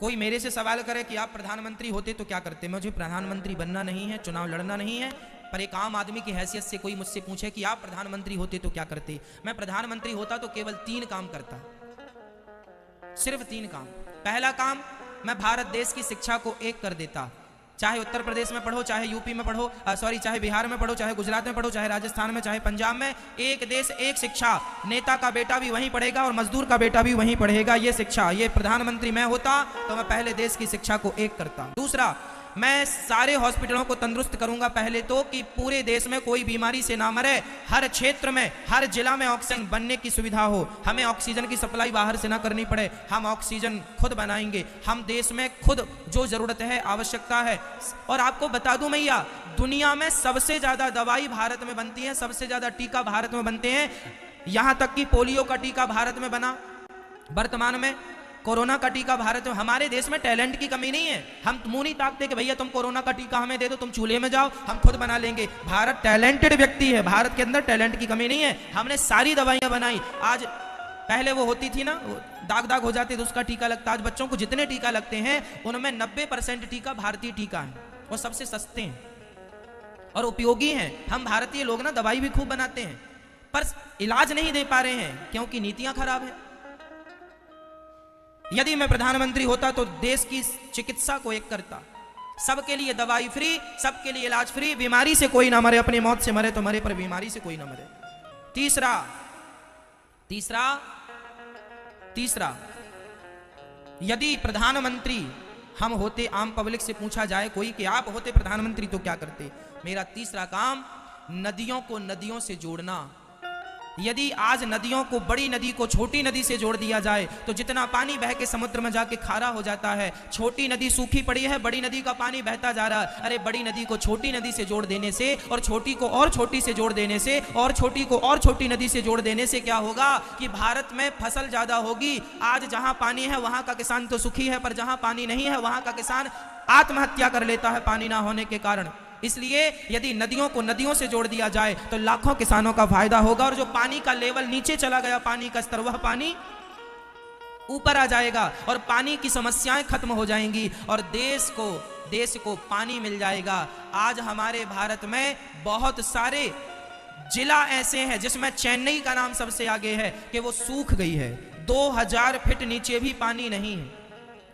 कोई मेरे से सवाल करे कि आप प्रधानमंत्री होते तो क्या करते, मुझे प्रधानमंत्री बनना नहीं है, चुनाव लड़ना नहीं है, पर एक आम आदमी की हैसियत से कोई मुझसे पूछे कि आप प्रधानमंत्री होते तो क्या करते, मैं प्रधानमंत्री होता तो केवल 3 काम करता, सिर्फ 3 काम। पहला काम, मैं भारत देश की शिक्षा को एक कर देता। चाहे उत्तर प्रदेश में पढ़ो, चाहे यूपी में पढ़ो, चाहे बिहार में पढ़ो, चाहे गुजरात में पढ़ो, चाहे राजस्थान में, चाहे पंजाब में, एक देश एक शिक्षा। नेता का बेटा भी वहीं पढ़ेगा और मजदूर का बेटा भी वहीं पढ़ेगा। ये शिक्षा, ये प्रधानमंत्री मैं होता तो मैं पहले देश की शिक्षा को एक करता। दूसरा, मैं सारे हॉस्पिटलों को तंदुरुस्त करूंगा पहले तो, कि पूरे देश में कोई बीमारी से ना मरे। हर क्षेत्र में, हर जिला में ऑक्सीजन बनने की सुविधा हो, हमें ऑक्सीजन की सप्लाई बाहर से ना करनी पड़े, हम ऑक्सीजन खुद बनाएंगे। हम देश में खुद जो जरूरत है, आवश्यकता है। और आपको बता दूं भैया, दुनिया में सबसे ज्यादा दवाई भारत में बनती है, सबसे ज्यादा टीका भारत में बनते हैं। यहां तक कि पोलियो का टीका भारत में बना, वर्तमान में कोरोना का टीका भारत में। हमारे देश में टैलेंट की कमी नहीं है, हम मुंह नहीं ताकते कि भैया तुम कोरोना का टीका हमें दे दो, तुम चूल्हे में जाओ, हम खुद बना लेंगे। भारत टैलेंटेड व्यक्ति है, भारत के अंदर टैलेंट की कमी नहीं है। हमने सारी दवाइयां बनाई। आज पहले वो होती थी ना, दाग दाग हो जाते तो उसका टीका लगता। आज बच्चों को जितने टीका लगते हैं उनमें 90% टीका भारतीय टीका है, और सबसे सस्ते हैं और उपयोगी हैं। हम भारतीय लोग ना दवाई भी खूब बनाते हैं, पर इलाज नहीं दे पा रहे हैं क्योंकि नीतियां खराब है। यदि मैं प्रधानमंत्री होता तो देश की चिकित्सा को एक करता, सबके लिए दवाई फ्री, सबके लिए इलाज फ्री, बीमारी से कोई ना मरे, अपनी मौत से मरे तो मरे, पर बीमारी से कोई ना मरे। तीसरा यदि प्रधानमंत्री हम होते, आम पब्लिक से पूछा जाए कोई कि आप होते प्रधानमंत्री तो क्या करते, मेरा तीसरा काम नदियों को नदियों से जोड़ना। यदि आज नदियों को, बड़ी नदी को छोटी नदी से जोड़ दिया जाए तो जितना पानी बह के समुद्र में जाके खारा हो जाता है। छोटी नदी सूखी पड़ी है, बड़ी नदी का पानी बहता जा रहा है। अरे बड़ी नदी को छोटी नदी से जोड़ देने से, और छोटी को और छोटी से जोड़ देने से, और छोटी को और छोटी नदी से जोड़ देने से क्या होगा कि भारत में फसल ज्यादा होगी। आज जहां पानी है वहां का किसान तो सुखी है, पर जहां पानी नहीं है वहां का किसान आत्महत्या कर लेता है पानी ना होने के कारण। इसलिए यदि नदियों को नदियों से जोड़ दिया जाए तो लाखों किसानों का फायदा होगा, और जो पानी का लेवल नीचे चला गया, पानी का स्तर, वह पानी ऊपर आ जाएगा और पानी की समस्याएं खत्म हो जाएंगी और देश को पानी मिल जाएगा। आज हमारे भारत में बहुत सारे जिला ऐसे हैं जिसमें चेन्नई का नाम सबसे आगे है कि वो सूख गई है, 2000 फीट नीचे भी पानी नहीं है।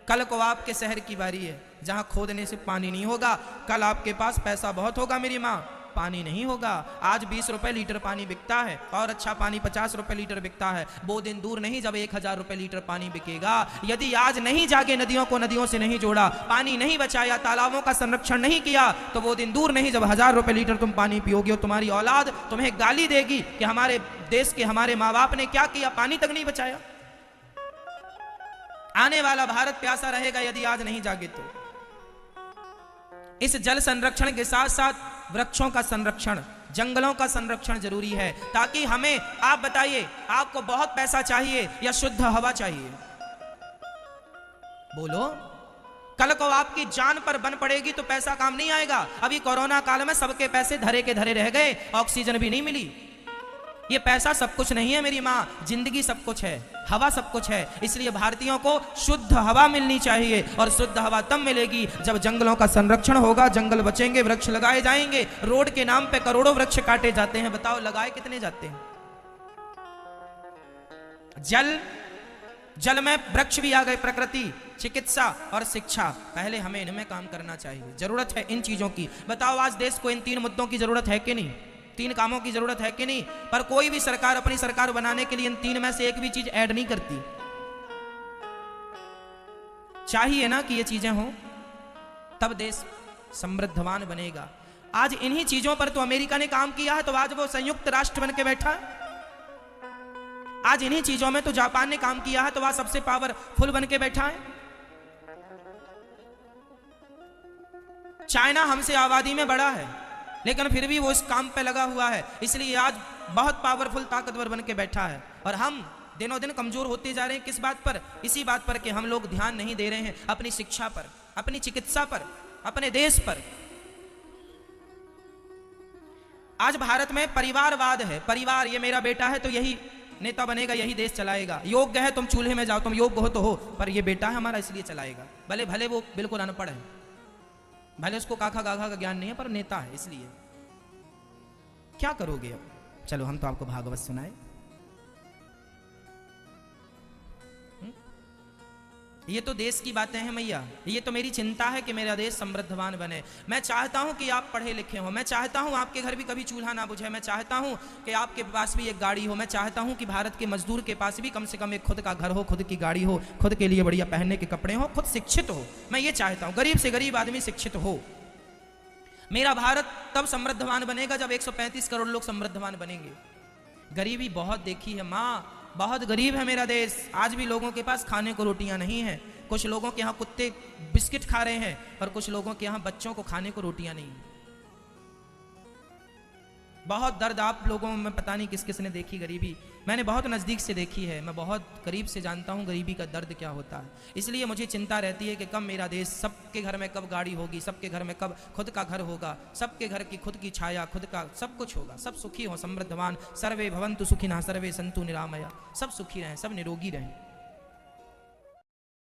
कल को आपके शहर की बारी है जहां खोदने से पानी नहीं होगा। कल आपके पास पैसा बहुत होगा मेरी माँ, पानी नहीं होगा। आज 20 रुपए लीटर पानी बिकता है और अच्छा पानी 50 रुपए लीटर बिकता है। वो दिन दूर नहीं जब 1000 रुपए लीटर पानी बिकेगा। यदि आज नहीं जाके नदियों को नदियों से नहीं जोड़ा, पानी नहीं बचाया, तालाबों का संरक्षण नहीं किया, तो वो दिन दूर नहीं जब 1000 रुपए लीटर तुम पानी पियोगे और तुम्हारी औलाद तुम्हें गाली देगी कि हमारे देश के हमारे माँ बाप ने क्या किया, पानी तक नहीं बचाया। आने वाला भारत प्यासा रहेगा यदि आज नहीं जागे तो। इस जल संरक्षण के साथ साथ वृक्षों का संरक्षण, जंगलों का संरक्षण जरूरी है, ताकि हमें, आप बताइए, आपको बहुत पैसा चाहिए या शुद्ध हवा चाहिए? बोलो। कल को आपकी जान पर बन पड़ेगी तो पैसा काम नहीं आएगा। अभी कोरोना काल में सबके पैसे धरे के धरे रह गए, ऑक्सीजन भी नहीं मिली। ये पैसा सब कुछ नहीं है मेरी माँ, जिंदगी सब कुछ है, हवा सब कुछ है। इसलिए भारतीयों को शुद्ध हवा मिलनी चाहिए, और शुद्ध हवा तब मिलेगी जब जंगलों का संरक्षण होगा, जंगल बचेंगे, वृक्ष लगाए जाएंगे। रोड के नाम पे करोड़ों वृक्ष काटे जाते हैं, बताओ लगाए कितने जाते हैं? जल में वृक्ष भी आ गए, प्रकृति, चिकित्सा और शिक्षा। पहले हमें इनमें काम करना चाहिए, जरूरत है इन चीजों की। बताओ आज देश को इन 3 मुद्दों की जरूरत है कि नहीं? 3 कामों की जरूरत है कि नहीं? पर कोई भी सरकार अपनी सरकार बनाने के लिए इन 3 में से एक भी चीज ऐड नहीं करती। चाहिए ना कि ये चीजें हों, तब देश समृद्धवान बनेगा। आज इन्हीं चीजों पर तो अमेरिका ने काम किया है, तो आज वो संयुक्त राष्ट्र बन के बैठा है। आज इन्हीं चीजों में तो जापान ने काम किया है, तो वह सबसे पावरफुल बन के बैठा है। चाइना हमसे आबादी में बड़ा है, लेकिन फिर भी वो इस काम पे लगा हुआ है, इसलिए आज बहुत पावरफुल, ताकतवर बन के बैठा है। और हम दिनों दिन कमजोर होते जा रहे हैं। किस बात पर? इसी बात पर कि हम लोग ध्यान नहीं दे रहे हैं अपनी शिक्षा पर, अपनी चिकित्सा पर, अपने देश पर। आज भारत में परिवारवाद है, परिवार, ये मेरा बेटा है तो यही नेता बनेगा यही देश चलाएगा, योग्य है तुम चूल्हे में जाओ, तुम योग्य हो तो हो, पर ये बेटा है हमारा इसलिए चलाएगा। भले भले वो बिल्कुल अनपढ़ है, भले उसको काखा गाघा का ज्ञान नहीं है, पर नेता है इसलिए। क्या करोगे अब? चलो हम तो आपको भागवत सुनाए। ये तो देश की बातें हैं मैया, ये तो मेरी चिंता है कि मेरा देश समृद्धवान बने। मैं चाहता हूं कि आप पढ़े लिखे हो, मैं चाहता हूं आपके घर भी कभी चूल्हा ना बुझे, मैं चाहता हूं कि आपके पास भी एक गाड़ी हो, मैं चाहता हूं कि भारत के मजदूर के पास भी कम से कम एक खुद का घर हो, खुद की गाड़ी हो, खुद के लिए बढ़िया पहनने के कपड़े हो, खुद शिक्षित हो। मैं ये चाहता हूं गरीब से गरीब आदमी शिक्षित हो। मेरा भारत तब समृद्धवान बनेगा जब 135 करोड़ लोग समृद्धवान बनेंगे। गरीबी बहुत देखी है माँ, बहुत गरीब है मेरा देश। आज भी लोगों के पास खाने को रोटियां नहीं है। कुछ लोगों के यहाँ कुत्ते बिस्किट खा रहे हैं, और कुछ लोगों के यहाँ बच्चों को खाने को रोटियां नहीं। बहुत दर्द आप लोगों में पता नहीं किस किस ने देखी गरीबी। मैंने बहुत नज़दीक से देखी है, मैं बहुत करीब से जानता हूँ गरीबी का दर्द क्या होता है। इसलिए मुझे चिंता रहती है कि कब मेरा देश, सबके घर में कब गाड़ी होगी, सबके घर में कब खुद का घर होगा, सबके घर की खुद की छाया, खुद का सब कुछ होगा, सब सुखी हो, समृद्धवान। सर्वे भवन्तु सुखिनः सर्वे सन्तु निरामया, सब सुखी रहें, सब निरोगी रहें।